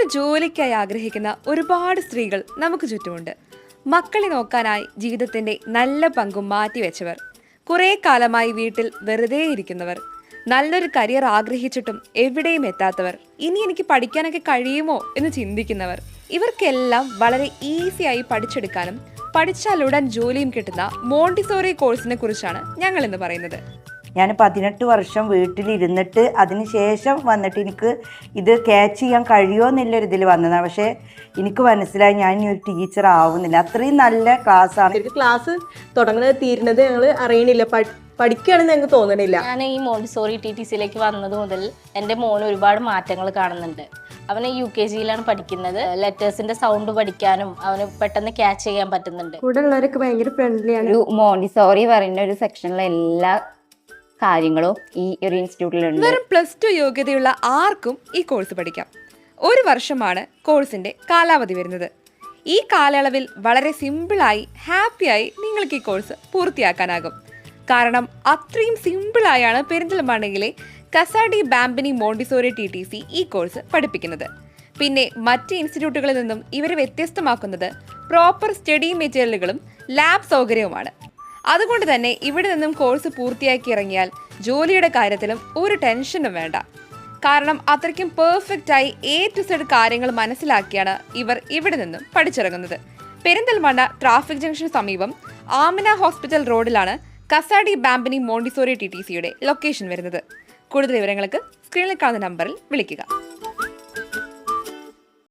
ഒരു ജോലിക്കായി ആഗ്രഹിക്കുന്ന ഒരുപാട് സ്ത്രീകൾ നമുക്ക് ചുറ്റുമുണ്ട്. മക്കളെ നോക്കാനായി ജീവിതത്തിന്റെ നല്ല പങ്കും മാറ്റിവെച്ചവർ, കുറെ കാലമായി വീട്ടിൽ വെറുതെ ഇരിക്കുന്നവർ, നല്ലൊരു കരിയർ ആഗ്രഹിച്ചിട്ടും എവിടെയും എത്താത്തവർ, ഇനി എനിക്ക് പഠിക്കാനൊക്കെ കഴിയുമോ എന്ന് ചിന്തിക്കുന്നവർ, ഇവർക്കെല്ലാം വളരെ ഈസിയായി പഠിച്ചെടുക്കാനും പഠിച്ചാലുടൻ ജോലിയും കിട്ടുന്ന മോണ്ടിസോറി കോഴ്സിനെ കുറിച്ചാണ് ഞങ്ങൾ ഇന്ന് പറയുന്നത്. ഞാൻ 18 വർഷം വീട്ടിലിരുന്നിട്ട് അതിന് ശേഷം വന്നിട്ട് എനിക്ക് ഇത് ക്യാച്ച് ചെയ്യാൻ കഴിയുമോ എന്നുള്ളൊരു ഇതിൽ വന്നതാണ്. പക്ഷേ എനിക്ക് മനസ്സിലായി ഞാൻ ഇനി ഒരു ടീച്ചർ ആവുന്നില്ല. അത്രയും നല്ല ക്ലാസ്സാണ്. ക്ലാസ് തുടങ്ങുന്നത് തീരുന്നത് ഞങ്ങൾ അറിയണില്ല, പഠിക്കുകയാണെന്ന് ഞങ്ങൾക്ക് തോന്നണില്ല. ഞാൻ ഈ മോണ്ടിസോറി TTCയിലേക്ക് വന്നത് മുതൽ എൻ്റെ മോന് ഒരുപാട് മാറ്റങ്ങൾ കാണുന്നുണ്ട്. അവന് UKGയിലാണ് പഠിക്കുന്നത്. ലെറ്റേഴ്സിന്റെ സൗണ്ട് പഠിക്കാനും അവന് പെട്ടെന്ന് ക്യാച്ച് ചെയ്യാൻ പറ്റുന്നുണ്ട്. കൂടെ ഉള്ളവരൊക്കെ ഭയങ്കര ഫ്രണ്ട്ലിയാണ്. ഒരു മോണ്ടിസോറി പറയുന്ന ഒരു സെക്ഷനിലെ എല്ലാ കാര്യങ്ങളും ഈ ഒരു ഇൻസ്റ്റിറ്റ്യൂട്ടിലുണ്ട്. വെറും +2 യോഗ്യതയുള്ള ആർക്കും ഈ കോഴ്സ് പഠിക്കാം. 1 വർഷമാണ് കോഴ്സിന്റെ കാലാവധി വരുന്നത്. ഈ കാലയളവിൽ വളരെ സിമ്പിളായി ഹാപ്പിയായി നിങ്ങൾക്ക് ഈ കോഴ്സ് പൂർത്തിയാക്കാനാകും. കാരണം അത്രയും സിമ്പിളായാണ് പെരിന്തൽമണ്ണയിലെ കസാഡി ബാംബിനി മോണ്ടിസോറി TTC ഈ കോഴ്സ് പഠിപ്പിക്കുന്നത്. പിന്നെ മറ്റ് ഇൻസ്റ്റിറ്റ്യൂട്ടുകളിൽ നിന്നും ഇവരെ വ്യത്യസ്തമാക്കുന്നത് പ്രോപ്പർ സ്റ്റഡി മെറ്റീരിയലുകളും ലാബ് സൗകര്യവുമാണ്. അതുകൊണ്ട് തന്നെ ഇവിടെ നിന്നും കോഴ്സ് പൂർത്തിയാക്കി ഇറങ്ങിയാൽ ജോലിയുടെ കാര്യത്തിലും ഒരു ടെൻഷനും വേണ്ട. കാരണം അത്രയ്ക്കും പെർഫെക്റ്റായി A to Z കാര്യങ്ങൾ മനസ്സിലാക്കിയാണ് ഇവർ ഇവിടെ നിന്നും പഠിച്ചിറങ്ങുന്നത്. പെരിന്തൽമണ്ണ ട്രാഫിക് ജംഗ്ഷന് സമീപം ആമിന ഹോസ്പിറ്റൽ റോഡിലാണ് കസാഡി ബാംബിനി മോണ്ടിസോറി TTCയുടെ ലൊക്കേഷൻ വരുന്നത്. കൂടുതൽ വിവരങ്ങൾക്ക് സ്ക്രീനിൽ കാണുന്ന നമ്പറിൽ വിളിക്കുക.